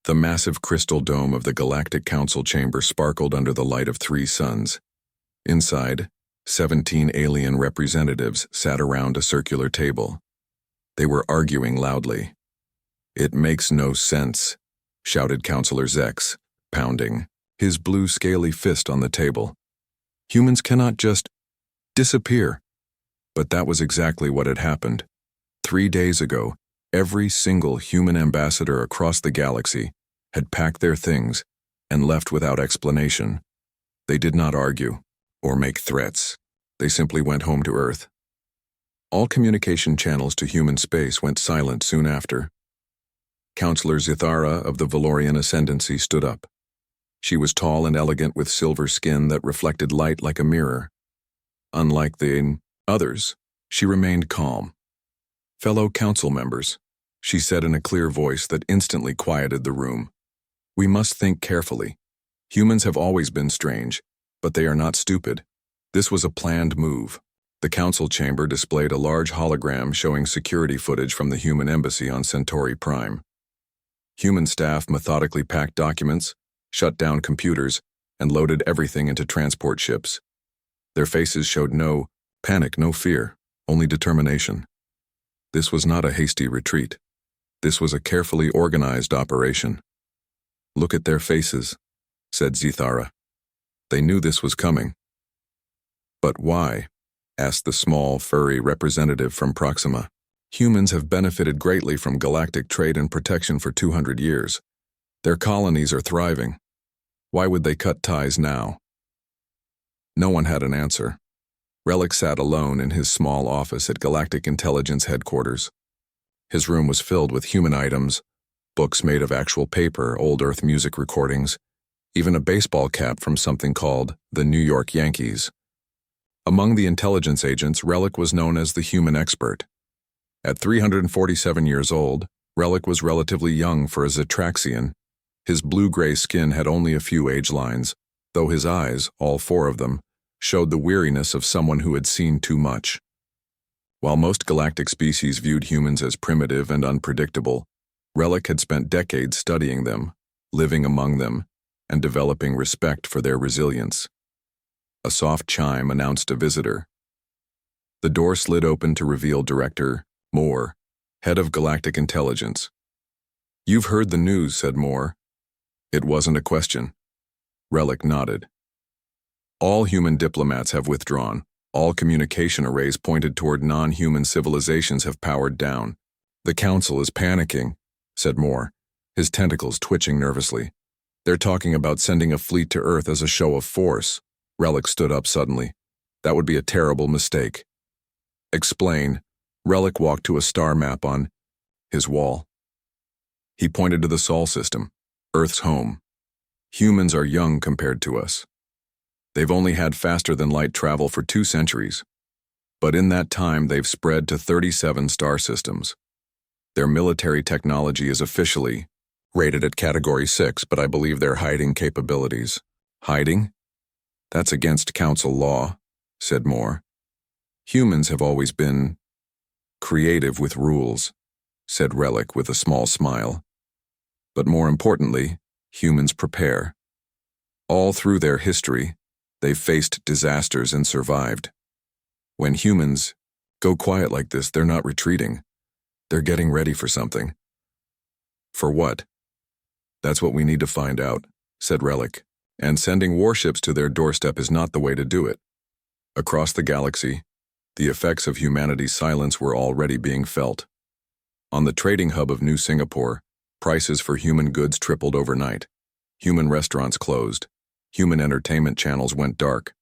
The massive crystal dome of the Galactic Council chamber sparkled under the light of 3 suns. Inside, 17 alien representatives sat around a circular table. They were arguing loudly. "It makes no sense," shouted Councillor Zex, pounding his blue scaly fist on the table. "Humans cannot just disappear." But that was exactly what had happened. 3 days ago, every single human ambassador across the galaxy had packed their things and left without explanation. They did not argue or make threats. They simply went home to Earth. All communication channels to human space went silent soon after. Councillor Zithara of the Valorian Ascendancy stood up. She was tall and elegant with silver skin that reflected light like a mirror. Unlike the others, she remained calm. "Fellow council members," she said in a clear voice that instantly quieted the room. "We must think carefully. Humans have always been strange, but they are not stupid. This was a planned move." The council chamber displayed a large hologram showing security footage from the human embassy on Centauri Prime. Human staff methodically packed documents, shut down computers, and loaded everything into transport ships. Their faces showed no panic, no fear, only determination. This was not a hasty retreat. This was a carefully organized operation. "Look at their faces," said Zithara. They knew this was coming. "But why?" asked the small, furry representative from Proxima. "Humans have benefited greatly from galactic trade and protection for 200 years. Their colonies are thriving. Why would they cut ties now?" No one had an answer. Relic sat alone in his small office at Galactic Intelligence Headquarters. His room was filled with human items, books made of actual paper, old Earth music recordings, even a baseball cap from something called the New York Yankees. Among the intelligence agents, Relic was known as the human expert. At 347 years old, Relic was relatively young for a Zetraxian. His blue-gray skin had only a few age lines, though his eyes, all 4 of them, showed the weariness of someone who had seen too much. While most galactic species viewed humans as primitive and unpredictable, Relic had spent decades studying them, living among them, and developing respect for their resilience. A soft chime announced a visitor. The door slid open to reveal Director Moore, head of Galactic Intelligence. "You've heard the news," said Moore. It wasn't a question. Relic nodded. "All human diplomats have withdrawn. All communication arrays pointed toward non-human civilizations have powered down. The Council is panicking," said Moore, his tentacles twitching nervously. "They're talking about sending a fleet to Earth as a show of force." Relic stood up suddenly. "That would be a terrible mistake." "Explain." Relic walked to a star map on his wall. He pointed to the Sol system, Earth's home. "Humans are young compared to us. They've only had faster-than-light travel for 2 centuries. But in that time, they've spread to 37 star systems. Their military technology is officially rated at Category 6, but I believe they're hiding capabilities." "Hiding? That's against Council law," said Moore. "Humans have always been creative with rules," said Relic with a small smile. "But more importantly, humans prepare. All through their history, they've faced disasters and survived. When humans go quiet like this, they're not retreating. They're getting ready for something." "For what?" "That's what we need to find out," said Relic. "And sending warships to their doorstep is not the way to do it." Across the galaxy, the effects of humanity's silence were already being felt. On the trading hub of New Singapore, prices for human goods tripled overnight. Human restaurants closed. Human entertainment channels went dark.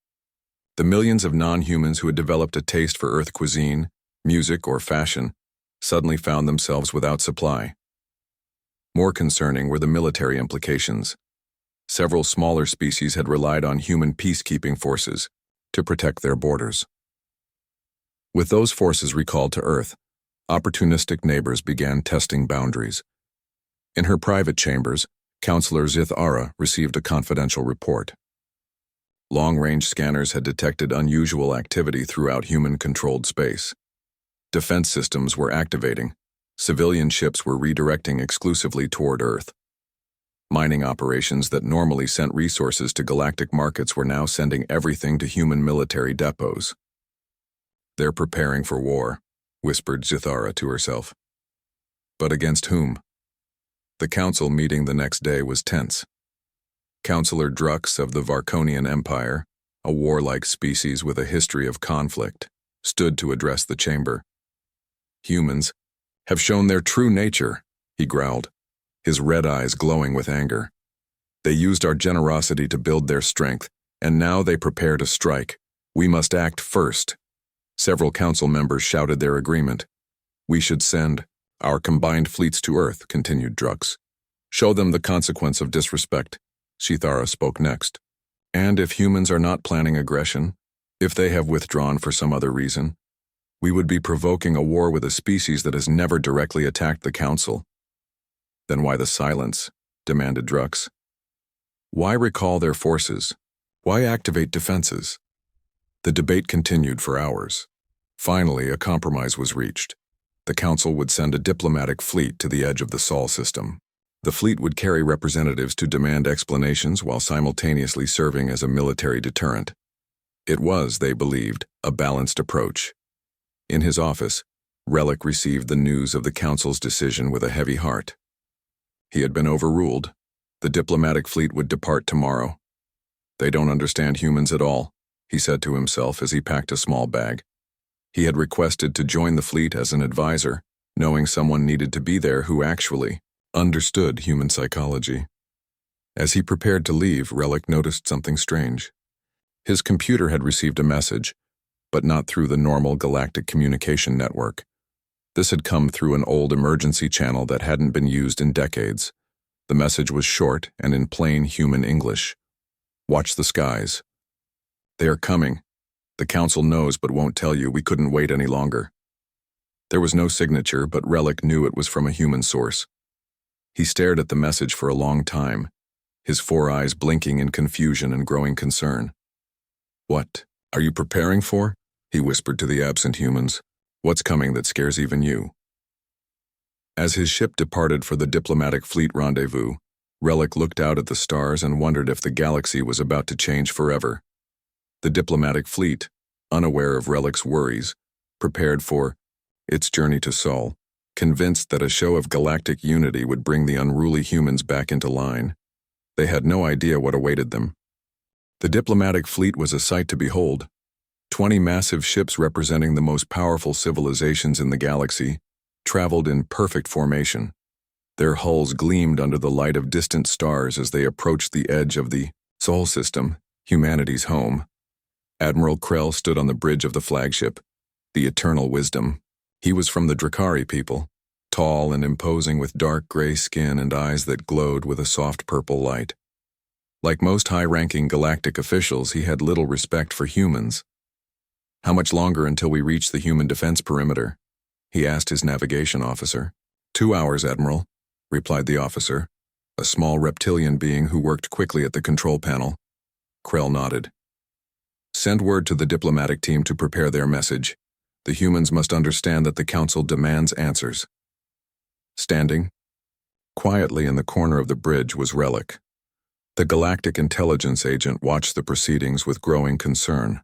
The millions of non-humans who had developed a taste for Earth cuisine, music, or fashion suddenly found themselves without supply. More concerning were the military implications. Several smaller species had relied on human peacekeeping forces to protect their borders. With those forces recalled to Earth, opportunistic neighbors began testing boundaries. In her private chambers, Councillor Zithara received a confidential report. Long-range scanners had detected unusual activity throughout human-controlled space. Defense systems were activating. Civilian ships were redirecting exclusively toward Earth. Mining operations that normally sent resources to galactic markets were now sending everything to human military depots. "They're preparing for war," whispered Zithara to herself. But against whom? The council meeting the next day was tense. Councillor Drux of the Varkonian Empire, a warlike species with a history of conflict, stood to address the chamber. "Humans have shown their true nature," he growled, his red eyes glowing with anger. "They used our generosity to build their strength, and now they prepare to strike. We must act first." Several council members shouted their agreement. "We should send our combined fleets to Earth," continued Drux. "Show them the consequence of disrespect." Zithara spoke next. "And if humans are not planning aggression, if they have withdrawn for some other reason, we would be provoking a war with a species that has never directly attacked the Council." "Then why the silence?" demanded Drux. "Why recall their forces? Why activate defenses?" The debate continued for hours. Finally, a compromise was reached. The Council would send a diplomatic fleet to the edge of the Sol system. The fleet would carry representatives to demand explanations while simultaneously serving as a military deterrent. It was, they believed, a balanced approach. In his office, Relic received the news of the Council's decision with a heavy heart. He had been overruled. The diplomatic fleet would depart tomorrow. "They don't understand humans at all," he said to himself as he packed a small bag. He had requested to join the fleet as an advisor, knowing someone needed to be there who actually understood human psychology. As he prepared to leave, Relic noticed something strange. His computer had received a message, but not through the normal galactic communication network. This had come through an old emergency channel that hadn't been used in decades. The message was short and in plain human English. "Watch the skies. They are coming. The Council knows but won't tell you. We couldn't wait any longer." There was no signature, but Relic knew it was from a human source. He stared at the message for a long time, his 4 eyes blinking in confusion and growing concern. "What are you preparing for?" he whispered to the absent humans. "What's coming that scares even you?" As his ship departed for the diplomatic fleet rendezvous, Relic looked out at the stars and wondered if the galaxy was about to change forever. The diplomatic fleet, unaware of Relic's worries, prepared for its journey to Sol, convinced that a show of galactic unity would bring the unruly humans back into line. They had no idea what awaited them. The diplomatic fleet was a sight to behold. 20 massive ships representing the most powerful civilizations in the galaxy traveled in perfect formation. Their hulls gleamed under the light of distant stars as they approached the edge of the Sol system, humanity's home. Admiral Krell stood on the bridge of the flagship, the Eternal Wisdom. He was from the Drakari people, tall and imposing with dark gray skin and eyes that glowed with a soft purple light. Like most high-ranking galactic officials, he had little respect for humans. "How much longer until we reach the human defense perimeter?" he asked his navigation officer. 2 hours, Admiral," replied the officer, a small reptilian being who worked quickly at the control panel. Krell nodded. "Send word to the diplomatic team to prepare their message. The humans must understand that the Council demands answers." Standing quietly in the corner of the bridge was Relic. The galactic intelligence agent watched the proceedings with growing concern.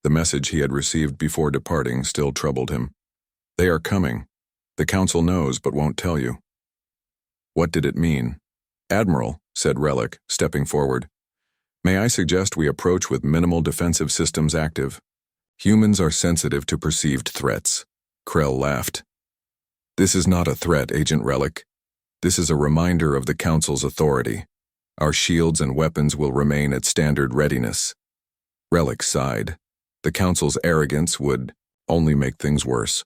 The message he had received before departing still troubled him. "They are coming. The Council knows but won't tell you." What did it mean? "Admiral," said Relic, stepping forward, "may I suggest we approach with minimal defensive systems active? Humans are sensitive to perceived threats." Krell laughed. "This is not a threat, Agent Relic. This is a reminder of the Council's authority. Our shields and weapons will remain at standard readiness." Relic sighed. The Council's arrogance would only make things worse.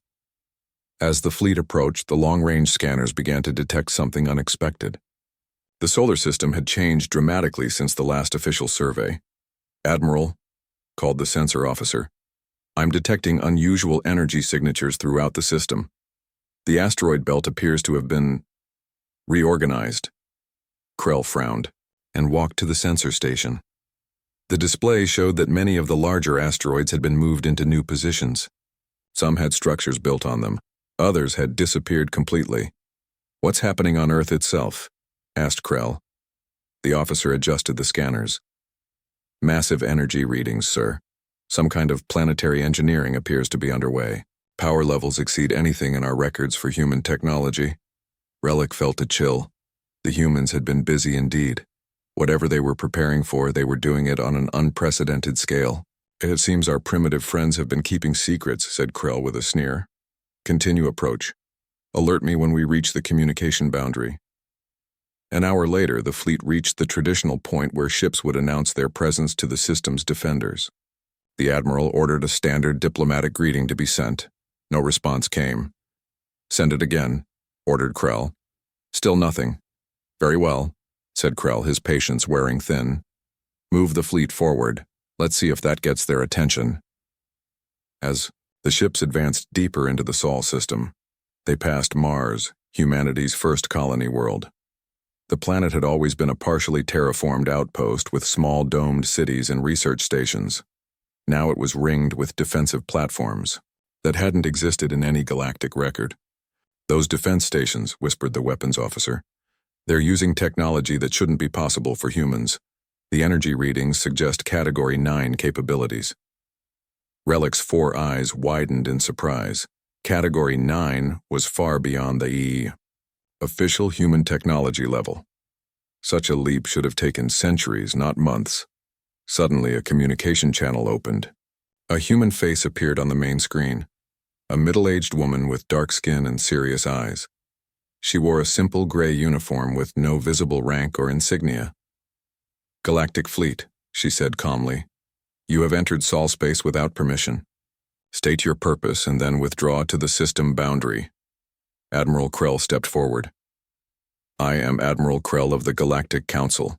As the fleet approached, the long-range scanners began to detect something unexpected. The solar system had changed dramatically since the last official survey. "Admiral," called the sensor officer, "I'm detecting unusual energy signatures throughout the system. The asteroid belt appears to have been reorganized." Krell frowned and walked to the sensor station. The display showed that many of the larger asteroids had been moved into new positions. Some had structures built on them. Others had disappeared completely. "What's happening on Earth itself?" asked Krell, The officer adjusted the scanners. Massive energy readings, sir. Some kind of planetary engineering appears to be underway. Power levels exceed anything in our records for human technology. Relic felt a chill. The humans had been busy indeed. Whatever they were preparing for, they were doing it on an unprecedented scale. It seems our primitive friends have been keeping secrets, said Krell with a sneer. Continue approach. Alert me when we reach the communication boundary. An hour later, the fleet reached the traditional point where ships would announce their presence to the system's defenders. The admiral ordered a standard diplomatic greeting to be sent. No response came. Send it again, ordered Krell. Still nothing. Very well, said Krell, his patience wearing thin. Move the fleet forward. Let's see if that gets their attention. As the ships advanced deeper into the Sol system, they passed Mars, humanity's first colony world. The planet had always been a partially terraformed outpost with small domed cities and research stations. Now it was ringed with defensive platforms that hadn't existed in any galactic record. Those defense stations, whispered the weapons officer. They're using technology that shouldn't be possible for humans. The energy readings suggest Category 9 capabilities. Relic's 4 eyes widened in surprise. Category 9 was far beyond the official human technology level. Such a leap should have taken centuries, not months. Suddenly, a communication channel opened. A human face appeared on the main screen. A middle-aged woman with dark skin and serious eyes. She wore a simple gray uniform with no visible rank or insignia. Galactic Fleet, she said calmly. You have entered Sol space without permission. State your purpose and then withdraw to the system boundary. Admiral Krell stepped forward. I am Admiral Krell of the Galactic Council.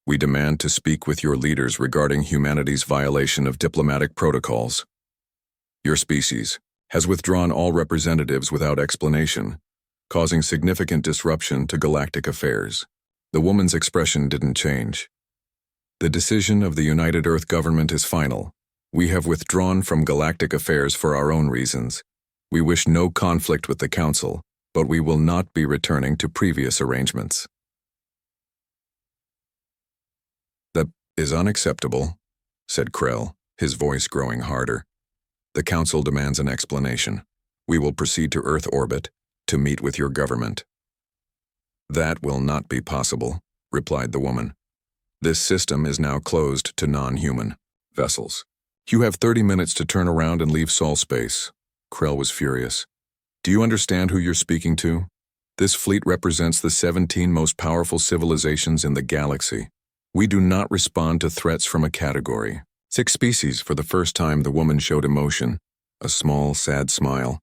We demand to speak with your leaders regarding humanity's violation of diplomatic protocols. Your species has withdrawn all representatives without explanation, causing significant disruption to galactic affairs. The woman's expression didn't change. The decision of the United Earth government is final. We have withdrawn from galactic affairs for our own reasons. We wish no conflict with the Council, but we will not be returning to previous arrangements. That is unacceptable, said Krell, his voice growing harder. The Council demands an explanation. We will proceed to Earth orbit to meet with your government. That will not be possible, replied the woman. This system is now closed to non-human vessels. You have 30 minutes to turn around and leave Sol space. Krell was furious. Do you understand who you're speaking to? This fleet represents the 17 most powerful civilizations in the galaxy. We do not respond to threats from a category. 6 species. For the first time, the woman showed emotion, a small, sad smile.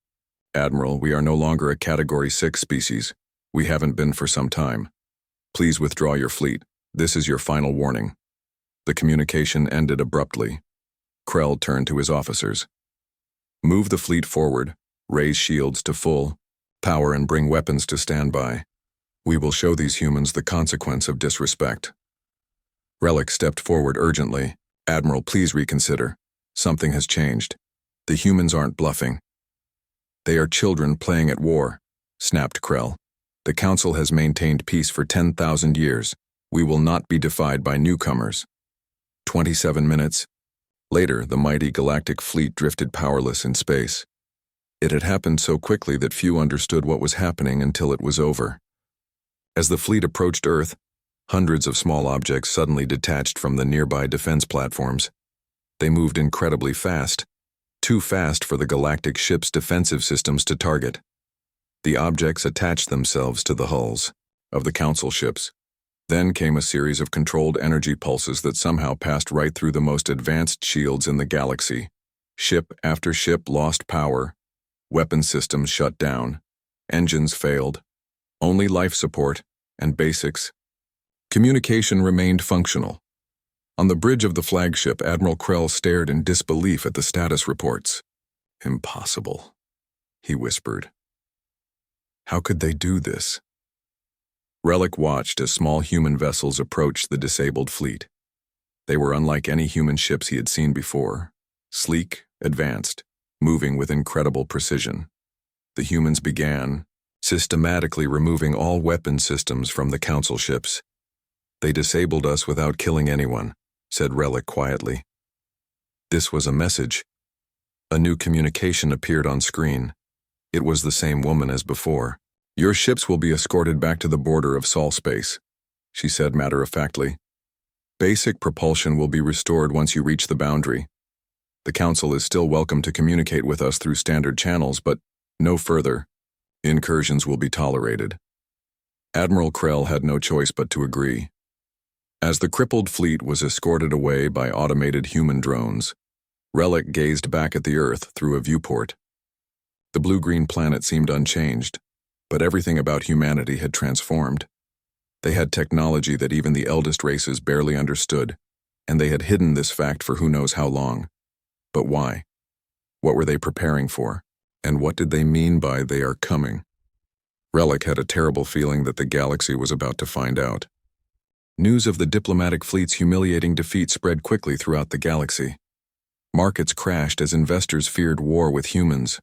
Admiral, we are no longer a Category 6 species. We haven't been for some time. Please withdraw your fleet. This is your final warning. The communication ended abruptly. Krell turned to his officers. Move the fleet forward, raise shields to full power and bring weapons to standby. We will show these humans the consequence of disrespect. Relic stepped forward urgently. Admiral, please reconsider. Something has changed. The humans aren't bluffing. They are children playing at war, snapped Krell. The Council has maintained peace for 10,000 years. We will not be defied by newcomers. 27 minutes. Later, the mighty galactic fleet drifted powerless in space. It had happened so quickly that few understood what was happening until it was over. As the fleet approached Earth, hundreds of small objects suddenly detached from the nearby defense platforms. They moved incredibly fast, too fast for the galactic ship's defensive systems to target. The objects attached themselves to the hulls of the Council ships. Then came a series of controlled energy pulses that somehow passed right through the most advanced shields in the galaxy. Ship after ship lost power. Weapon systems shut down. Engines failed. Only life support and basics. Communication remained functional. On the bridge of the flagship, Admiral Krell stared in disbelief at the status reports. Impossible, he whispered. How could they do this? Relic watched as small human vessels approached the disabled fleet. They were unlike any human ships he had seen before. Sleek, advanced, moving with incredible precision. The humans began, systematically removing all weapon systems from the Council ships. They disabled us without killing anyone, said Relic quietly. This was a message. A new communication appeared on screen. It was the same woman as before. Your ships will be escorted back to the border of Sol space, she said matter-of-factly. Basic propulsion will be restored once you reach the boundary. The Council is still welcome to communicate with us through standard channels, but no further. Incursions will be tolerated. Admiral Krell had no choice but to agree. As the crippled fleet was escorted away by automated human drones, Relic gazed back at the Earth through a viewport. The blue-green planet seemed unchanged, but everything about humanity had transformed. They had technology that even the eldest races barely understood, and they had hidden this fact for who knows how long. But why? What were they preparing for? And what did they mean by "they are coming"? Relic had a terrible feeling that the galaxy was about to find out. News of the diplomatic fleet's humiliating defeat spread quickly throughout the galaxy. Markets crashed as investors feared war with humans.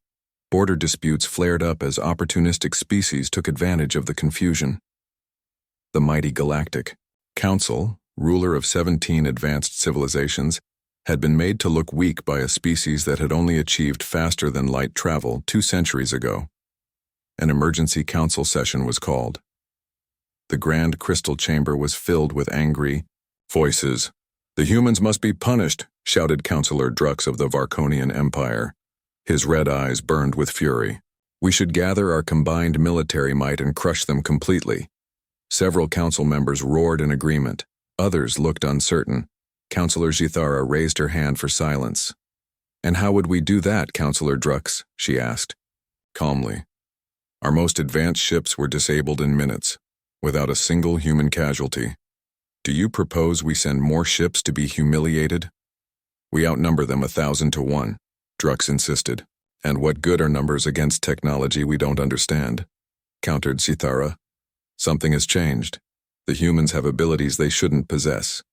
Border disputes flared up as opportunistic species took advantage of the confusion. The mighty Galactic Council, ruler of 17 advanced civilizations, had been made to look weak by a species that had only achieved faster-than-light travel 2 centuries ago. An emergency council session was called. The grand crystal chamber was filled with angry voices. "The humans must be punished," shouted Councillor Drux of the Varkonian Empire. His red eyes burned with fury. "We should gather our combined military might and crush them completely." Several council members roared in agreement. Others looked uncertain. Councillor Zithara raised her hand for silence. "And how would we do that, Councillor Drux?" she asked. Calmly. "Our most advanced ships were disabled in minutes, without a single human casualty. Do you propose we send more ships to be humiliated?" "We outnumber them 1,000 to 1, Drux insisted. "And what good are numbers against technology we don't understand?" countered Zithara. "Something has changed. The humans have abilities they shouldn't possess."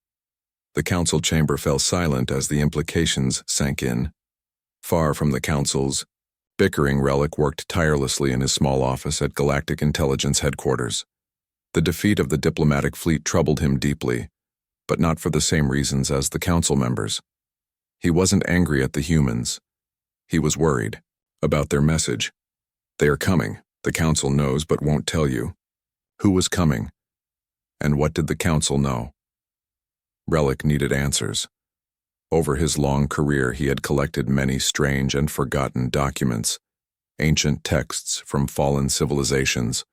The council chamber fell silent as the implications sank in. Far from the council's bickering, Relic worked tirelessly in his small office at Galactic Intelligence Headquarters. The defeat of the diplomatic fleet troubled him deeply, but not for the same reasons as the council members. He wasn't angry at the humans. He was worried about their message. They are coming, the council knows but won't tell you. Who was coming? And what did the council know? Relic needed answers. Over his long career, he had collected many strange and forgotten documents, ancient texts from fallen civilizations,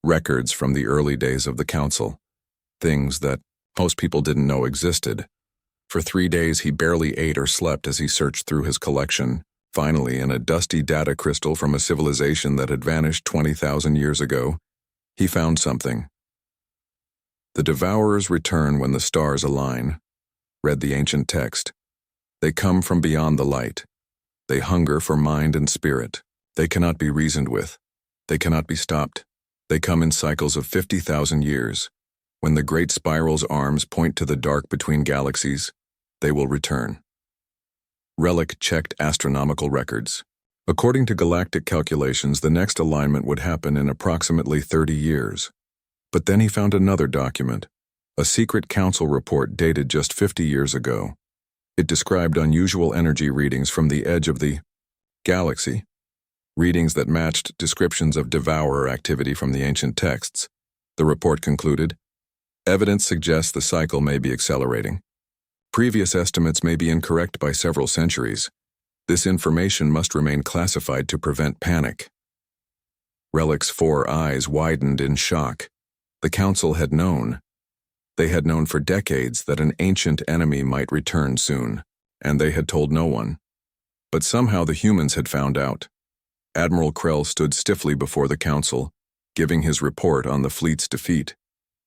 records from the early days of the council, things that most people didn't know existed. For 3 days, he barely ate or slept as he searched through his collection. Finally, in a dusty data crystal from a civilization that had vanished 20,000 years ago, he found something. "The Devourers return when the stars align," read the ancient text. "They come from beyond the light. They hunger for mind and spirit. They cannot be reasoned with. They cannot be stopped. They come in cycles of 50,000 years. When the great spiral's arms point to the dark between galaxies, they will return." Relic checked astronomical records. According to galactic calculations, the next alignment would happen in approximately 30 years. But then he found another document, a secret council report dated just 50 years ago. It described unusual energy readings from the edge of the galaxy, readings that matched descriptions of devourer activity from the ancient texts. The report concluded, "Evidence suggests the cycle may be accelerating. Previous estimates may be incorrect by several centuries. This information must remain classified to prevent panic." Relic's 4 eyes widened in shock. The council had known. They had known for decades that an ancient enemy might return soon, and they had told no one. But somehow the humans had found out. Admiral Krell stood stiffly before the council, giving his report on the fleet's defeat.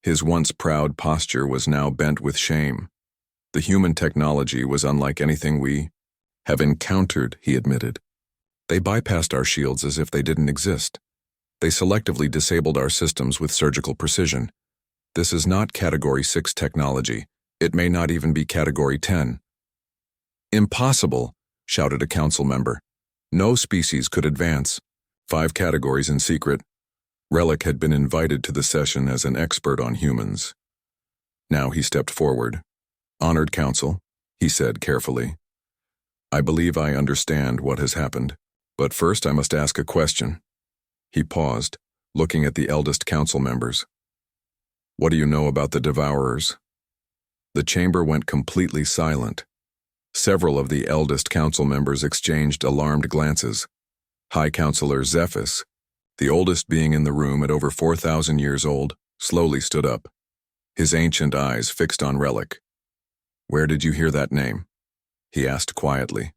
His once proud posture was now bent with shame. "The human technology was unlike anything we have encountered," he admitted. "They bypassed our shields as if they didn't exist. They selectively disabled our systems with surgical precision. This is not Category 6 technology. It may not even be Category 10. "Impossible!" shouted a council member. "No species could advance. 5 categories in secret." Relic had been invited to the session as an expert on humans. Now he stepped forward. "Honored Council," he said carefully. "I believe I understand what has happened, but first I must ask a question." He paused, looking at the eldest council members. "What do you know about the Devourers?" The chamber went completely silent. Several of the eldest council members exchanged alarmed glances. High Councilor Zephys, the oldest being in the room at over 4,000 years old, slowly stood up, his ancient eyes fixed on Relic. "Where did you hear that name?" he asked quietly.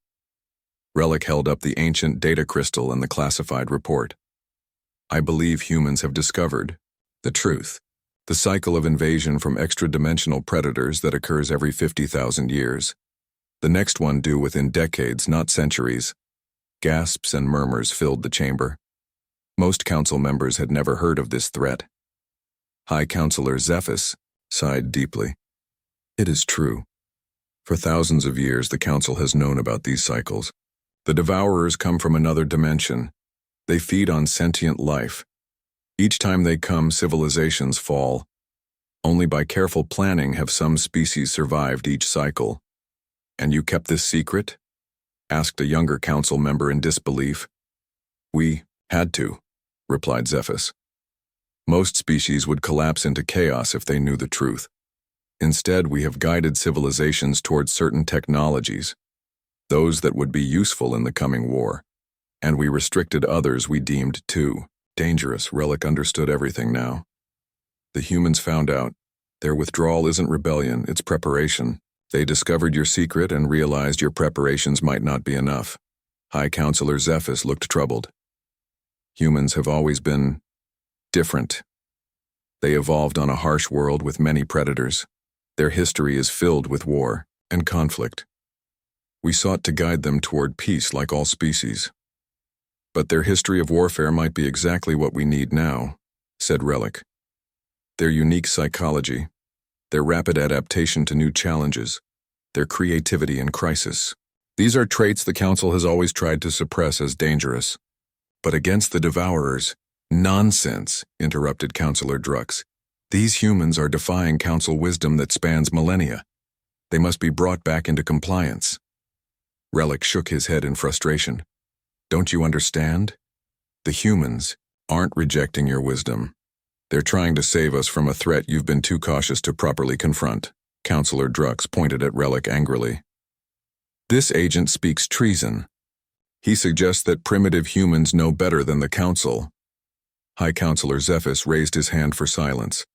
Relic held up the ancient data crystal and the classified report. "I believe humans have discovered the truth. The cycle of invasion from extra-dimensional predators that occurs every 50,000 years. The next one due within decades, not centuries." Gasps and murmurs filled the chamber. Most council members had never heard of this threat. High Councilor Zephys sighed deeply. "It is true. For thousands of years the council has known about these cycles. The Devourers come from another dimension. They feed on sentient life. Each time they come, civilizations fall. Only by careful planning have some species survived each cycle." "And you kept this secret?" asked a younger council member in disbelief. "We had to," replied Zephys. "Most species would collapse into chaos if they knew the truth. Instead, we have guided civilizations towards certain technologies, those that would be useful in the coming war, and we restricted others we deemed too dangerous." Relic understood everything now. "The humans found out. Their withdrawal isn't rebellion, it's preparation. They discovered your secret and realized your preparations might not be enough." High Councilor Zephys looked troubled. "Humans have always been different. They evolved on a harsh world with many predators. Their history is filled with war and conflict. We sought to guide them toward peace like all species. But their history of warfare might be exactly what we need now," said Relic. "Their unique psychology, their rapid adaptation to new challenges, their creativity in crisis. These are traits the Council has always tried to suppress as dangerous. But against the Devourers—" "Nonsense," interrupted Councilor Drux. "These humans are defying Council wisdom that spans millennia. They must be brought back into compliance." Relic shook his head in frustration. "Don't you understand? The humans aren't rejecting your wisdom. They're trying to save us from a threat you've been too cautious to properly confront." Councilor Drux pointed at Relic angrily. "This agent speaks treason. He suggests that primitive humans know better than the Council." High Councilor Zephys raised his hand for silence.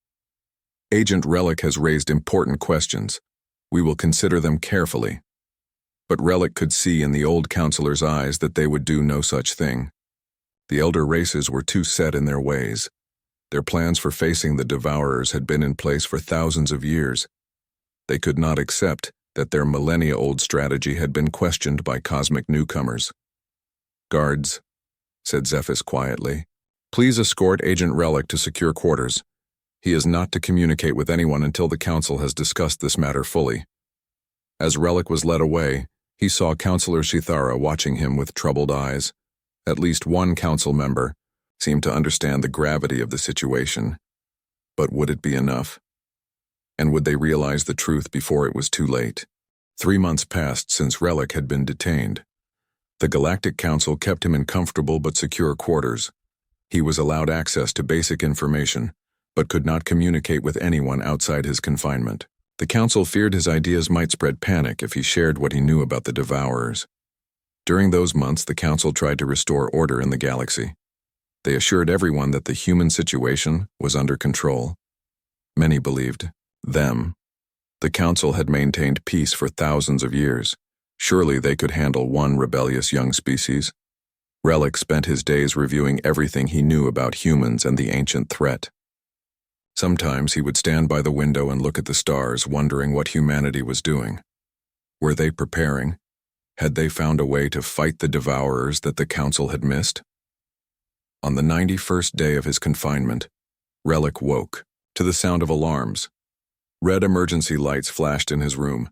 "Agent Relic has raised important questions. We will consider them carefully." But Relic could see in the old councilor's eyes that they would do no such thing. The elder races were too set in their ways. Their plans for facing the Devourers had been in place for thousands of years. They could not accept that their millennia-old strategy had been questioned by cosmic newcomers. "Guards," said Zephys quietly, "please escort Agent Relic to secure quarters. He is not to communicate with anyone until the Council has discussed this matter fully." As Relic was led away, he saw Councilor Shithara watching him with troubled eyes. At least one council member seemed to understand the gravity of the situation. But would it be enough? And would they realize the truth before it was too late? 3 months passed since Relic had been detained. The Galactic Council kept him in comfortable but secure quarters. He was allowed access to basic information, but could not communicate with anyone outside his confinement. The Council feared his ideas might spread panic if he shared what he knew about the Devourers. During those months, the Council tried to restore order in the galaxy. They assured everyone that the human situation was under control. Many believed them. The Council had maintained peace for thousands of years. Surely they could handle one rebellious young species. Relic spent his days reviewing everything he knew about humans and the ancient threat. Sometimes he would stand by the window and look at the stars, wondering what humanity was doing. Were they preparing? Had they found a way to fight the Devourers that the Council had missed? On the 91st day of his confinement, Relic woke to the sound of alarms. Red emergency lights flashed in his room.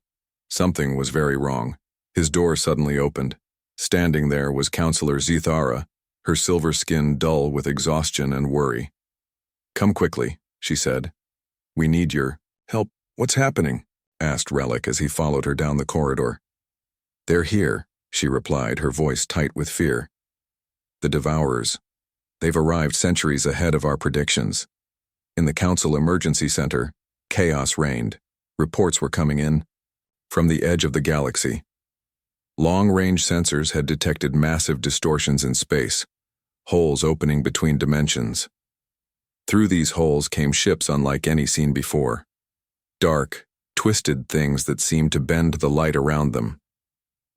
Something was very wrong. His door suddenly opened. Standing there was Councilor Zithara, her silver skin dull with exhaustion and worry. "Come quickly," she said. "We need your help." "What's happening?" asked Relic as he followed her down the corridor. "They're here," she replied, her voice tight with fear. "The Devourers. They've arrived centuries ahead of our predictions." In the Council Emergency Center, chaos reigned. Reports were coming in from the edge of the galaxy. Long-range sensors had detected massive distortions in space, holes opening between dimensions. Through these holes came ships unlike any seen before. Dark, twisted things that seemed to bend the light around them.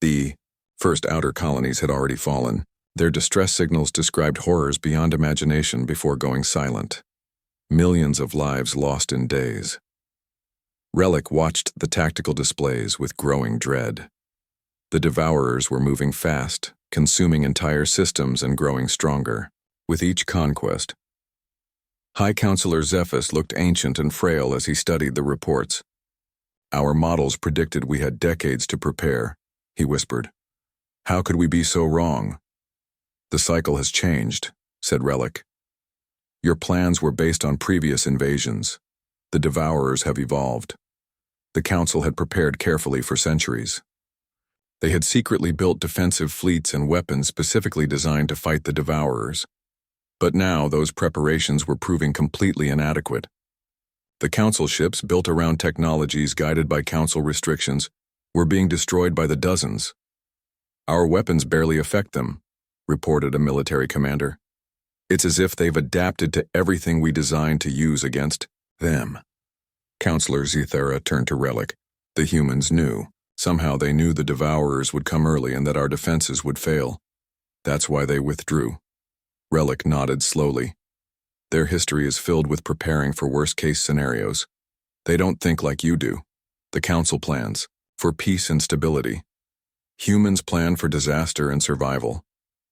The first outer colonies had already fallen. Their distress signals described horrors beyond imagination before going silent. Millions of lives lost in days. Relic watched the tactical displays with growing dread. The Devourers were moving fast, consuming entire systems and growing stronger. With each conquest, High Counselor Zephys looked ancient and frail as he studied the reports. "Our models predicted we had decades to prepare," he whispered. "How could we be so wrong?" "The cycle has changed," said Relic. "Your plans were based on previous invasions. The Devourers have evolved. The Council had prepared carefully for centuries. They had secretly built defensive fleets and weapons specifically designed to fight the Devourers. But now those preparations were proving completely inadequate. The Council ships, built around technologies guided by Council restrictions, were being destroyed by the dozens. Our weapons barely affect them," reported a military commander. "It's as if they've adapted to everything we designed to use against them." Counselor Zethera turned to Relic. "The humans knew. Somehow they knew the Devourers would come early and that our defenses would fail. That's why they withdrew." Relic nodded slowly. "Their history is filled with preparing for worst-case scenarios. They don't think like you do. The Council plans for peace and stability. Humans plan for disaster and survival."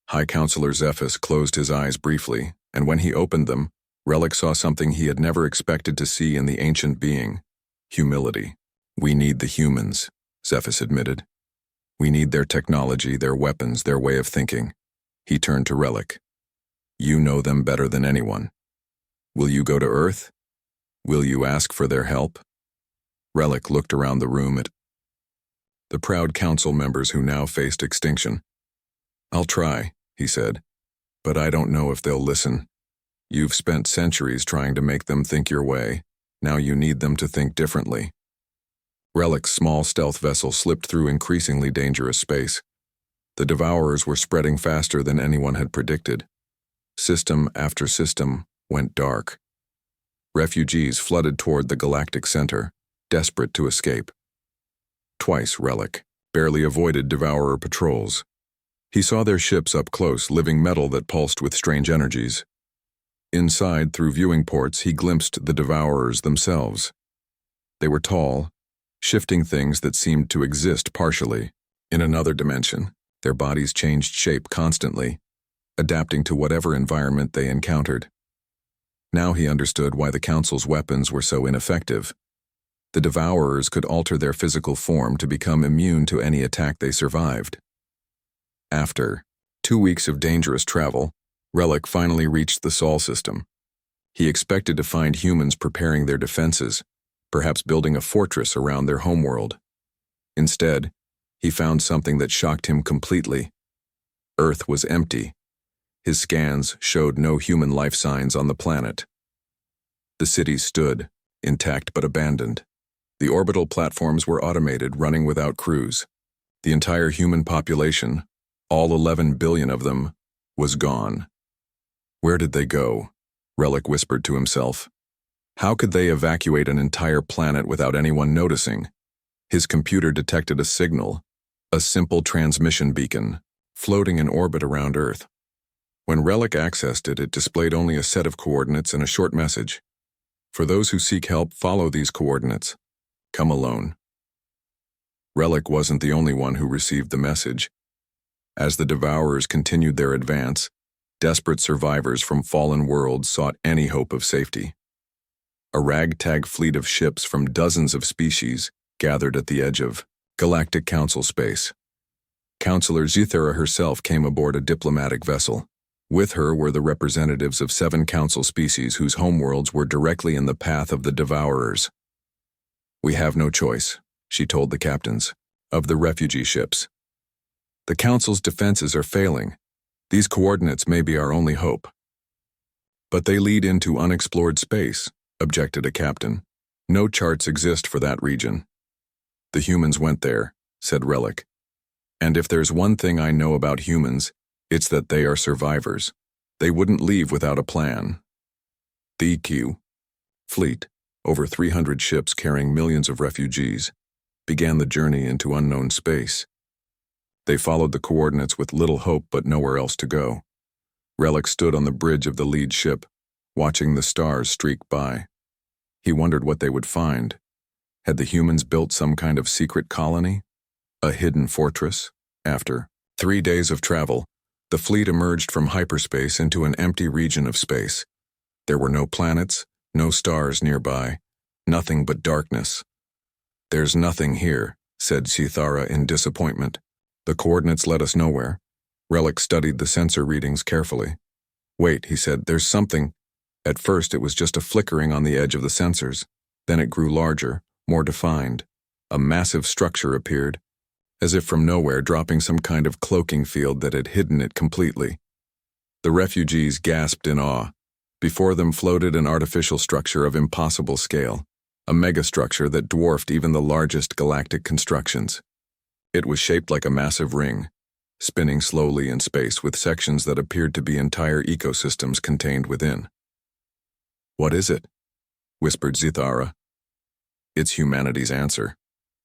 High Counselor Zephys closed his eyes briefly, and when he opened them, Relic saw something he had never expected to see in the ancient being: humility. "We need the humans," Zephys admitted. "We need their technology, their weapons, their way of thinking." He turned to Relic. "You know them better than anyone. Will you go to Earth? Will you ask for their help?" Relic looked around the room at the proud council members who now faced extinction. "I'll try," he said, "but I don't know if they'll listen. You've spent centuries trying to make them think your way. Now you need them to think differently." Relic's small stealth vessel slipped through increasingly dangerous space. The Devourers were spreading faster than anyone had predicted. System after system went dark. Refugees flooded toward the Galactic Center, desperate to escape. Twice Relic barely avoided Devourer patrols. He saw their ships up close, living metal that pulsed with strange energies. Inside, through viewing ports, he glimpsed the Devourers themselves. They were tall, shifting things that seemed to exist partially in another dimension. Their bodies changed shape constantly, adapting to whatever environment they encountered. Now he understood why the Council's weapons were so ineffective. The Devourers could alter their physical form to become immune to any attack they survived. After 2 weeks of dangerous travel, Relic finally reached the Sol system. He expected to find humans preparing their defenses, perhaps building a fortress around their homeworld. Instead, he found something that shocked him completely. Earth was empty. His scans showed no human life signs on the planet. The city stood, intact but abandoned. The orbital platforms were automated, running without crews. The entire human population, all 11 billion of them, was gone. Where did they go? Relic whispered to himself. How could they evacuate an entire planet without anyone noticing? His computer detected a signal, a simple transmission beacon, floating in orbit around Earth. When Relic accessed it, it displayed only a set of coordinates and a short message. For those who seek help, follow these coordinates. Come alone. Relic wasn't the only one who received the message. As the Devourers continued their advance, desperate survivors from fallen worlds sought any hope of safety. A ragtag fleet of ships from dozens of species gathered at the edge of Galactic Council space. Counselor Zethera herself came aboard a diplomatic vessel. With her were the representatives of 7 Council species whose homeworlds were directly in the path of the Devourers. We have no choice, she told the captains of the refugee ships. The Council's defenses are failing. These coordinates may be our only hope. But they lead into unexplored space, objected a captain. No charts exist for that region. The humans went there, said Relic. And if there's one thing I know about humans, it's that they are survivors. They wouldn't leave without a plan. The EQ fleet, over 300 ships carrying millions of refugees, began the journey into unknown space. They followed the coordinates with little hope but nowhere else to go. Relic stood on the bridge of the lead ship, watching the stars streak by. He wondered what they would find. Had the humans built some kind of secret colony? A hidden fortress? After 3 days of travel, the fleet emerged from hyperspace into an empty region of space. There were no planets, no stars nearby, nothing but darkness. There's nothing here, said Sithara in disappointment. The coordinates led us nowhere. Relic studied the sensor readings carefully. Wait, he said, there's something. At first it was just a flickering on the edge of the sensors. Then it grew larger, more defined. A massive structure appeared, as if from nowhere, dropping some kind of cloaking field that had hidden it completely. The refugees gasped in awe. Before them floated an artificial structure of impossible scale, a megastructure that dwarfed even the largest galactic constructions. It was shaped like a massive ring, spinning slowly in space with sections that appeared to be entire ecosystems contained within. What is it? Whispered Zithara. It's humanity's answer,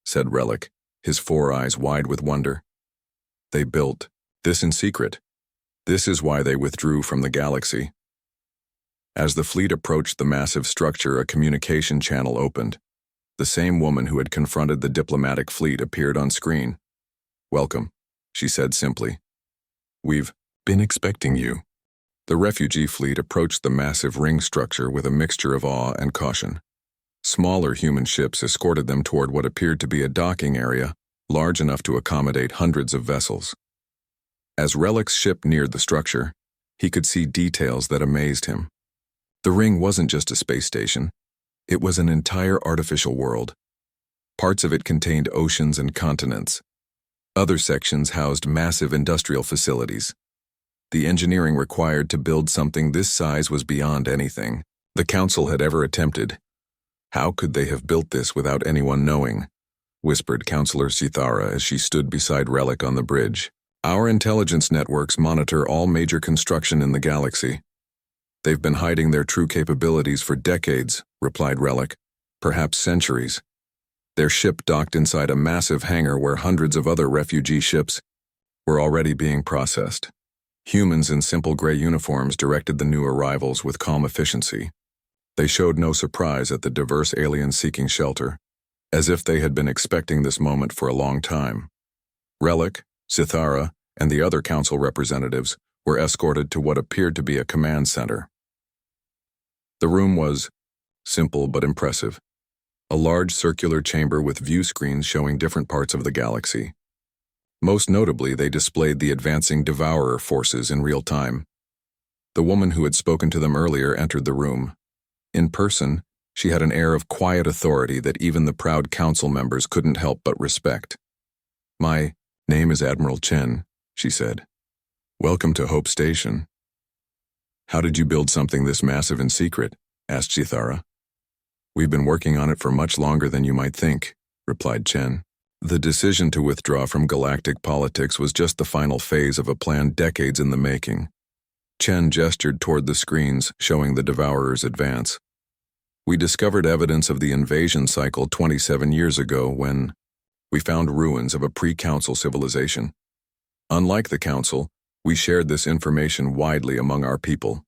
said Relic, his 4 eyes wide with wonder. They built this in secret. This is why they withdrew from the galaxy. As the fleet approached the massive structure, a communication channel opened. The same woman who had confronted the diplomatic fleet appeared on screen. Welcome, she said simply. We've been expecting you. The refugee fleet approached the massive ring structure with a mixture of awe and caution. Smaller human ships escorted them toward what appeared to be a docking area, large enough to accommodate hundreds of vessels. As Relic's ship neared the structure, he could see details that amazed him. The ring wasn't just a space station. It was an entire artificial world. Parts of it contained oceans and continents. Other sections housed massive industrial facilities. The engineering required to build something this size was beyond anything the Council had ever attempted. How could they have built this without anyone knowing? Whispered Counselor Sithara as she stood beside Relic on the bridge. Our intelligence networks monitor all major construction in the galaxy. They've been hiding their true capabilities for decades, replied Relic, perhaps centuries. Their ship docked inside a massive hangar where hundreds of other refugee ships were already being processed. Humans in simple gray uniforms directed the new arrivals with calm efficiency. They showed no surprise at the diverse aliens seeking shelter, as if they had been expecting this moment for a long time. Relic, Sithara, and the other Council representatives were escorted to what appeared to be a command center. The room was simple but impressive. A large circular chamber with view screens showing different parts of the galaxy. Most notably, they displayed the advancing Devourer forces in real time. The woman who had spoken to them earlier entered the room. In person, she had an air of quiet authority that even the proud council members couldn't help but respect. My name is Admiral Chen, she said. Welcome to Hope Station. How did you build something this massive in secret? Asked Sithara. We've been working on it for much longer than you might think, replied Chen. The decision to withdraw from galactic politics was just the final phase of a plan decades in the making. Chen gestured toward the screens showing the Devourers' advance. We discovered evidence of the invasion cycle 27 years ago when we found ruins of a pre-Council civilization. Unlike the Council, we shared this information widely among our people.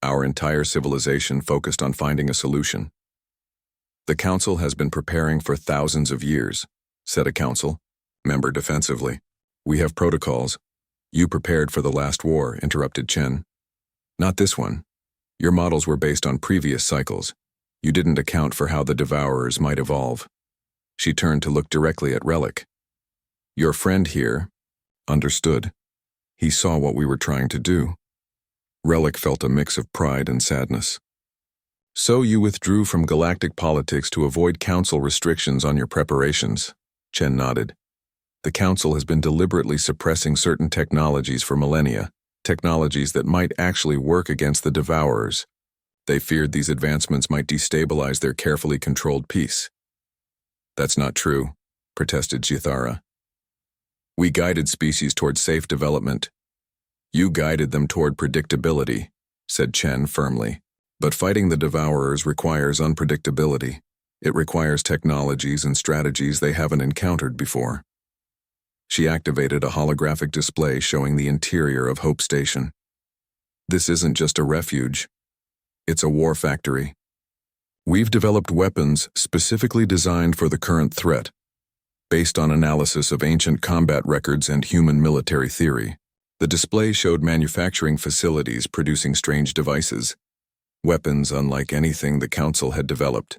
Our entire civilization focused on finding a solution. The Council has been preparing for thousands of years, said a Council member defensively. We have protocols. You prepared for the last war, interrupted Chen. Not this one. Your models were based on previous cycles. You didn't account for how the Devourers might evolve. She turned to look directly at Relic. Your friend here understood. He saw what we were trying to do. Relic felt a mix of pride and sadness. So you withdrew from galactic politics to avoid council restrictions on your preparations. Chen nodded. The council has been deliberately suppressing certain technologies for millennia, technologies that might actually work against the Devourers. They feared these advancements might destabilize their carefully controlled peace. That's not true, protested Chithara. We guided species toward safe development. You guided them toward predictability, said Chen firmly. But fighting the Devourers requires unpredictability. It requires technologies and strategies they haven't encountered before. She activated a holographic display showing the interior of Hope Station. This isn't just a refuge. It's a war factory. We've developed weapons specifically designed for the current threat, based on analysis of ancient combat records and human military theory. The display showed manufacturing facilities producing strange devices, weapons unlike anything the Council had developed.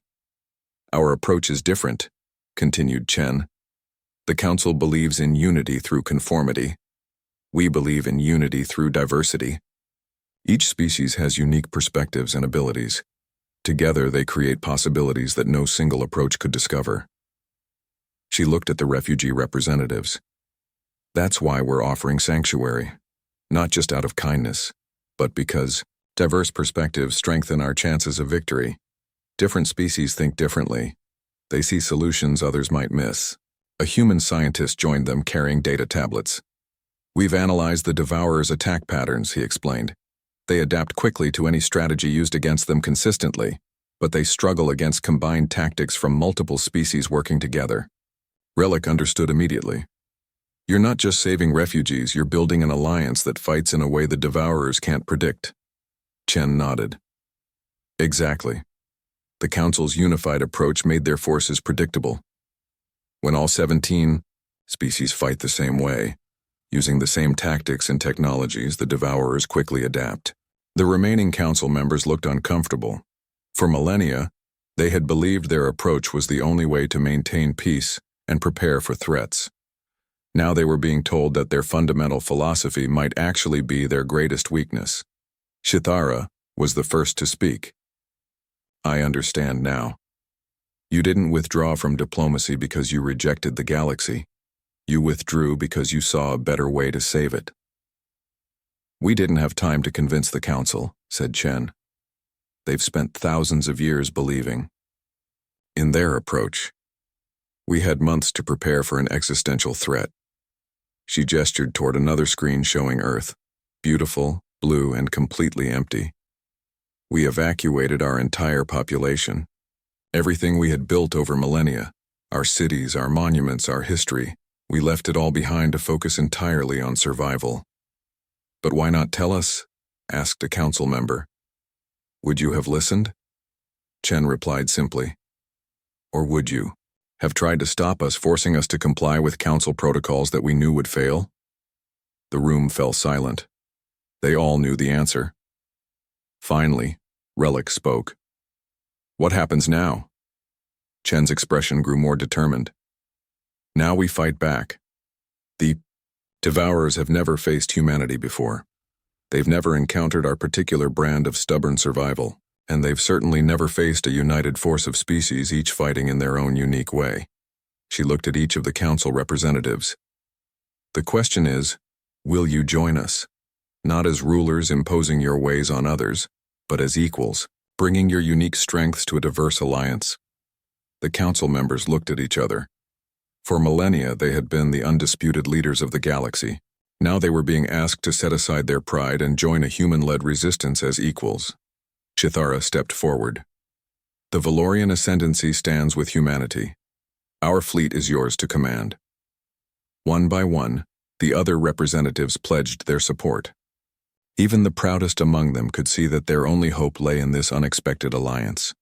Our approach is different, continued Chen. The Council believes in unity through conformity. We believe in unity through diversity. Each species has unique perspectives and abilities. Together they create possibilities that no single approach could discover. She looked at the refugee representatives. That's why we're offering sanctuary, not just out of kindness, but because diverse perspectives strengthen our chances of victory. Different species think differently. They see solutions others might miss. A human scientist joined them carrying data tablets. We've analyzed the Devourers' attack patterns, he explained. They adapt quickly to any strategy used against them consistently, but they struggle against combined tactics from multiple species working together. Relic understood immediately. You're not just saving refugees, you're building an alliance that fights in a way the Devourers can't predict. Chen nodded. Exactly. The Council's unified approach made their forces predictable. When all 17 species fight the same way, using the same tactics and technologies, the Devourers quickly adapt. The remaining Council members looked uncomfortable. For millennia, they had believed their approach was the only way to maintain peace and prepare for threats. Now they were being told that their fundamental philosophy might actually be their greatest weakness. Chithara was the first to speak. I understand now. You didn't withdraw from diplomacy because you rejected the galaxy. You withdrew because you saw a better way to save it. We didn't have time to convince the Council, said Chen. They've spent thousands of years believing in their approach. We had months to prepare for an existential threat. She gestured toward another screen showing Earth, beautiful, blue, and completely empty. We evacuated our entire population. Everything we had built over millennia, our cities, our monuments, our history, we left it all behind to focus entirely on survival. But why not tell us? Asked a Council member. Would you have listened? Chen replied simply. Or would you have tried to stop us, forcing us to comply with Council protocols that we knew would fail? The room fell silent. They all knew the answer. Finally, Relic spoke. What happens now? Chen's expression grew more determined. Now we fight back. The Devourers have never faced humanity before. They've never encountered our particular brand of stubborn survival, and they've certainly never faced a united force of species, each fighting in their own unique way. She looked at each of the Council representatives. The question is, will you join us? Not as rulers imposing your ways on others, but as equals, bringing your unique strengths to a diverse alliance. The Council members looked at each other. For millennia, they had been the undisputed leaders of the galaxy. Now they were being asked to set aside their pride and join a human-led resistance as equals. Chithara stepped forward. The Valorian ascendancy stands with humanity. Our fleet is yours to command. One by one, the other representatives pledged their support. Even the proudest among them could see that their only hope lay in this unexpected alliance.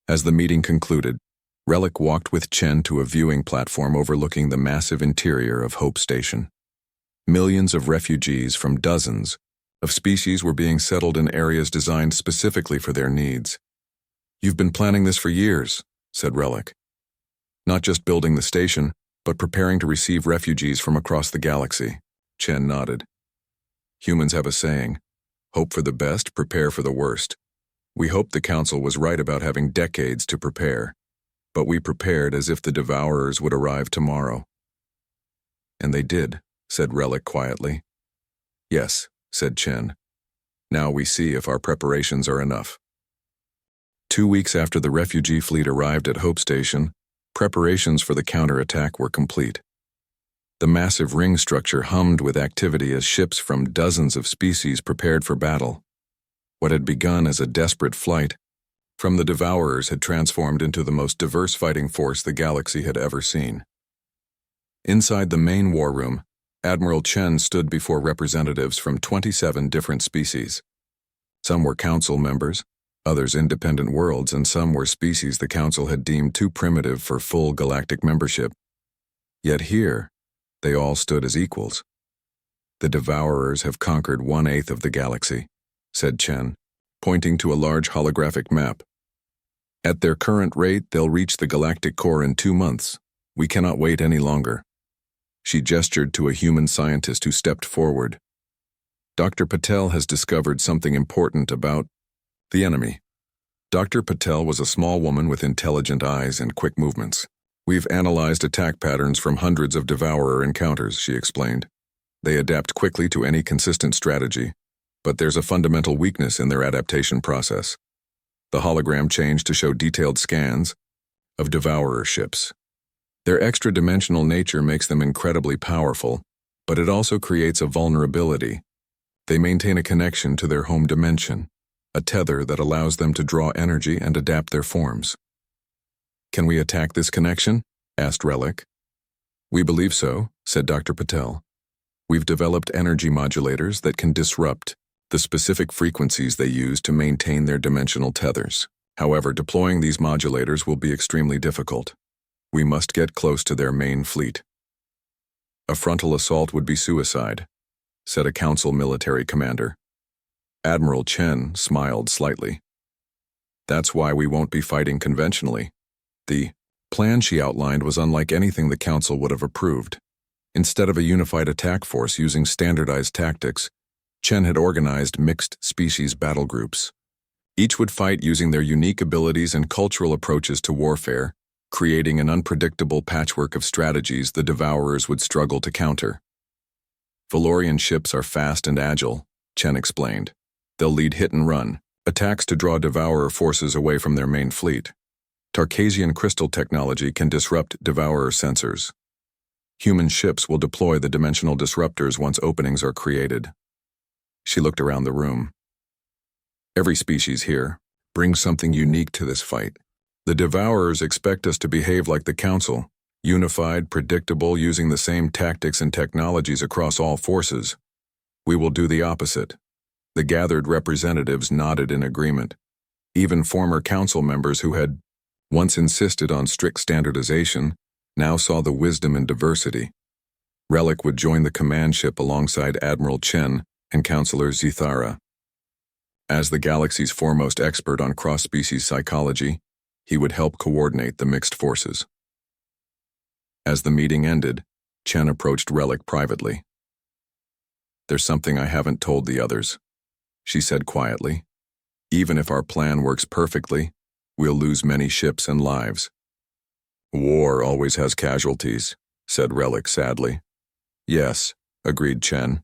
As the meeting concluded, Relic walked with Chen to a viewing platform overlooking the massive interior of Hope Station. Millions of refugees from dozens of species were being settled in areas designed specifically for their needs. You've been planning this for years, said Relic. Not just building the station, but preparing to receive refugees from across the galaxy. Chen nodded. Humans have a saying, hope for the best, prepare for the worst. We hoped the Council was right about having decades to prepare, but we prepared as if the Devourers would arrive tomorrow. And they did, said Relic quietly. Yes, said Chen. Now we see if our preparations are enough. 2 weeks after the refugee fleet arrived at Hope Station, preparations for the counterattack were complete. The massive ring structure hummed with activity as ships from dozens of species prepared for battle. What had begun as a desperate flight from the Devourers had transformed into the most diverse fighting force the galaxy had ever seen. Inside the main war room, Admiral Chen stood before representatives from 27 different species. Some were Council members, others independent worlds, and some were species the Council had deemed too primitive for full galactic membership. Yet here, they all stood as equals. The Devourers have conquered 1/8 of the galaxy, said Chen, pointing to a large holographic map. At their current rate, they'll reach the galactic core in 2 months. We cannot wait any longer. She gestured to a human scientist who stepped forward. Dr. Patel has discovered something important about the enemy. Dr. Patel was a small woman with intelligent eyes and quick movements. We've analyzed attack patterns from hundreds of Devourer encounters, she explained. They adapt quickly to any consistent strategy, but there's a fundamental weakness in their adaptation process. The hologram changed to show detailed scans of Devourer ships. Their extra-dimensional nature makes them incredibly powerful, but it also creates a vulnerability. They maintain a connection to their home dimension, a tether that allows them to draw energy and adapt their forms. Can we attack this connection? Asked Relic. We believe so, said Dr. Patel. We've developed energy modulators that can disrupt the specific frequencies they use to maintain their dimensional tethers. However, deploying these modulators will be extremely difficult. We must get close to their main fleet. A frontal assault would be suicide, said a Council military commander. Admiral Chen smiled slightly. That's why we won't be fighting conventionally. The plan she outlined was unlike anything the Council would have approved. Instead of a unified attack force using standardized tactics, Chen had organized mixed species battle groups. Each would fight using their unique abilities and cultural approaches to warfare, creating an unpredictable patchwork of strategies the Devourers would struggle to counter. Valorian ships are fast and agile, Chen explained. They'll lead hit and run, attacks to draw Devourer forces away from their main fleet. Tarkasian crystal technology can disrupt Devourer sensors. Human ships will deploy the dimensional disruptors once openings are created. She looked around the room. Every species here brings something unique to this fight. The Devourers expect us to behave like the Council, unified, predictable, using the same tactics and technologies across all forces. We will do the opposite. The gathered representatives nodded in agreement. Even former Council members who had once insisted on strict standardization now saw the wisdom in diversity. Relic would join the command ship alongside Admiral Chen and Counselor Zithara. As the galaxy's foremost expert on cross-species psychology, he would help coordinate the mixed forces. As the meeting ended, Chen approached Relic privately. There's something I haven't told the others, she said quietly. Even if our plan works perfectly, we'll lose many ships and lives. War always has casualties, said Relic sadly. Yes, agreed Chen.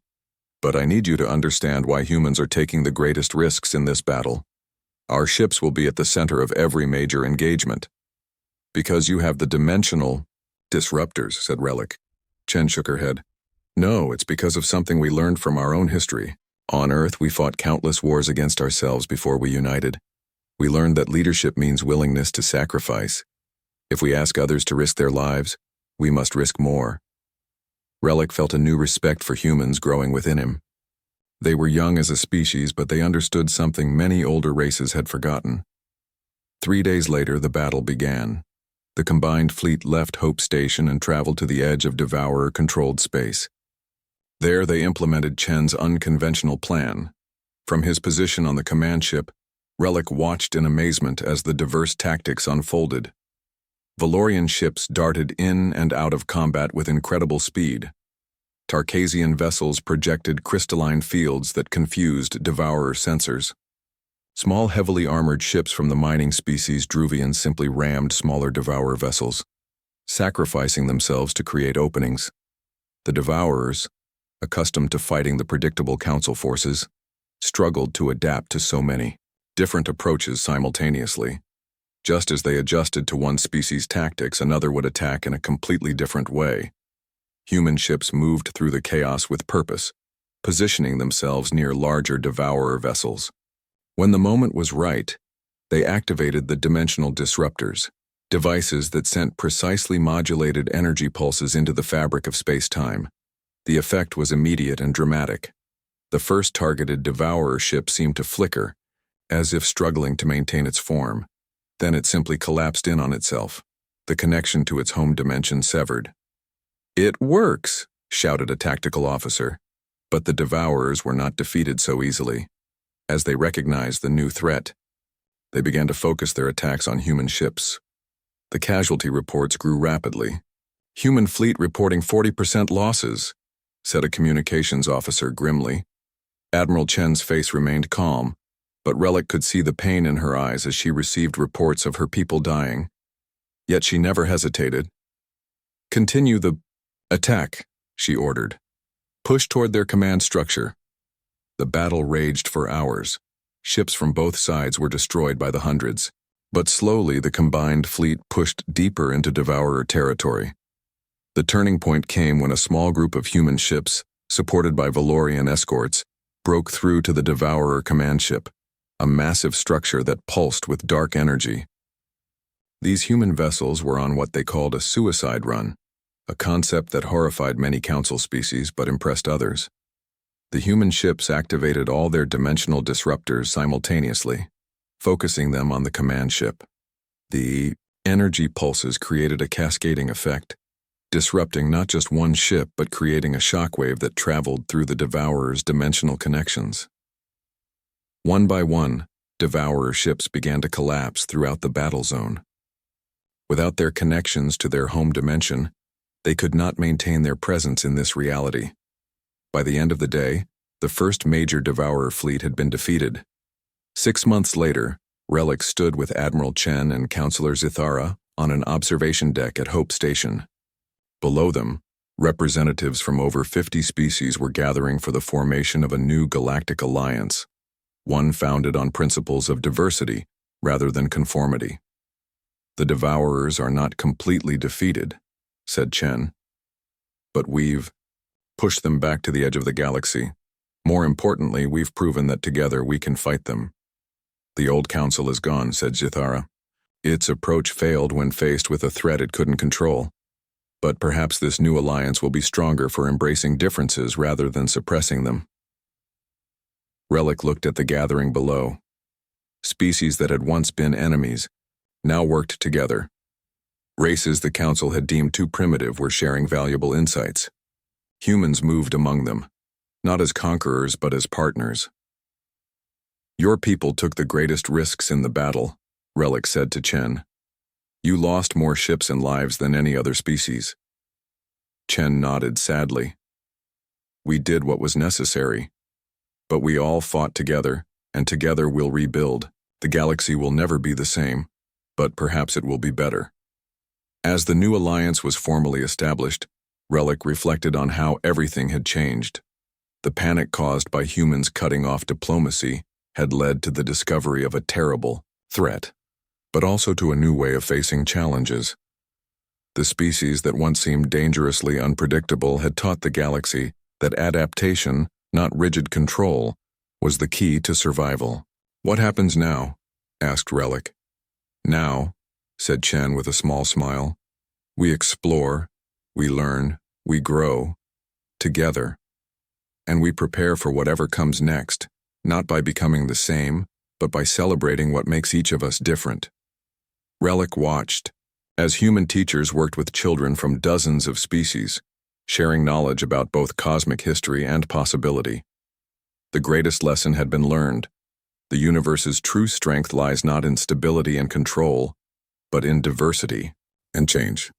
But I need you to understand why humans are taking the greatest risks in this battle. Our ships will be at the center of every major engagement. Because you have the dimensional disruptors, said Relic. Chen shook her head. No, it's because of something we learned from our own history. On Earth, we fought countless wars against ourselves before we united. We learned that leadership means willingness to sacrifice. If we ask others to risk their lives, we must risk more. Relic felt a new respect for humans growing within him. They were young as a species, but they understood something many older races had forgotten. 3 days later, the battle began. The combined fleet left Hope Station and traveled to the edge of Devourer-controlled space. There they implemented Chen's unconventional plan. From his position on the command ship, Relic watched in amazement as the diverse tactics unfolded. Valorian ships darted in and out of combat with incredible speed. Tarkasian vessels projected crystalline fields that confused Devourer sensors. Small, heavily armored ships from the mining species Druvians simply rammed smaller Devourer vessels, sacrificing themselves to create openings. The Devourers, accustomed to fighting the predictable Council forces, struggled to adapt to so many different approaches simultaneously. Just as they adjusted to one species' tactics, another would attack in a completely different way. Human ships moved through the chaos with purpose, positioning themselves near larger Devourer vessels. When the moment was right, they activated the dimensional disruptors, devices that sent precisely modulated energy pulses into the fabric of space-time. The effect was immediate and dramatic. The first targeted Devourer ship seemed to flicker, as if struggling to maintain its form. Then it simply collapsed in on itself, the connection to its home dimension severed. "It works!" shouted a tactical officer. But the Devourers were not defeated so easily. As they recognized the new threat, they began to focus their attacks on human ships. The casualty reports grew rapidly. "Human fleet reporting 40% losses," said a communications officer grimly. Admiral Chen's face remained calm, but Relic could see the pain in her eyes as she received reports of her people dying. Yet she never hesitated. "Continue the attack," she ordered. "Push toward their command structure." The battle raged for hours. Ships from both sides were destroyed by the hundreds. But slowly the combined fleet pushed deeper into Devourer territory. The turning point came when a small group of human ships, supported by Valorian escorts, broke through to the Devourer command ship, a massive structure that pulsed with dark energy. These human vessels were on what they called a suicide run, a concept that horrified many Council species but impressed others. The human ships activated all their dimensional disruptors simultaneously, focusing them on the command ship. The energy pulses created a cascading effect, disrupting not just one ship but creating a shockwave that traveled through the Devourer's dimensional connections. One by one, Devourer ships began to collapse throughout the battle zone. Without their connections to their home dimension, they could not maintain their presence in this reality. By the end of the day, the first major Devourer fleet had been defeated. 6 months later, Relic stood with Admiral Chen and Counselor Zithara on an observation deck at Hope Station. Below them, representatives from over 50 species were gathering for the formation of a new galactic alliance, one founded on principles of diversity rather than conformity. "The Devourers are not completely defeated," said Chen. "But we've pushed them back to the edge of the galaxy. More importantly, we've proven that together we can fight them." "The old council is gone," said Zithara. "Its approach failed when faced with a threat it couldn't control. But perhaps this new alliance will be stronger for embracing differences rather than suppressing them." Relic looked at the gathering below. Species that had once been enemies now worked together. Races the council had deemed too primitive were sharing valuable insights. Humans moved among them, not as conquerors but as partners. "Your people took the greatest risks in the battle," Relic said to Chen. "You lost more ships and lives than any other species." Chen nodded sadly. "We did what was necessary. But we all fought together, and together we'll rebuild. The galaxy will never be the same, but perhaps it will be better." As the new alliance was formally established, Relic reflected on how everything had changed. The panic caused by humans cutting off diplomacy had led to the discovery of a terrible threat, but also to a new way of facing challenges. The species that once seemed dangerously unpredictable had taught the galaxy that adaptation, not rigid control, was the key to survival. "What happens now?" asked Relic. "Now," said Chen with a small smile, "we explore, we learn, we grow, together. And we prepare for whatever comes next, not by becoming the same, but by celebrating what makes each of us different." Relic watched as human teachers worked with children from dozens of species, sharing knowledge about both cosmic history and possibility. The greatest lesson had been learned. The universe's true strength lies not in stability and control, but in diversity and change.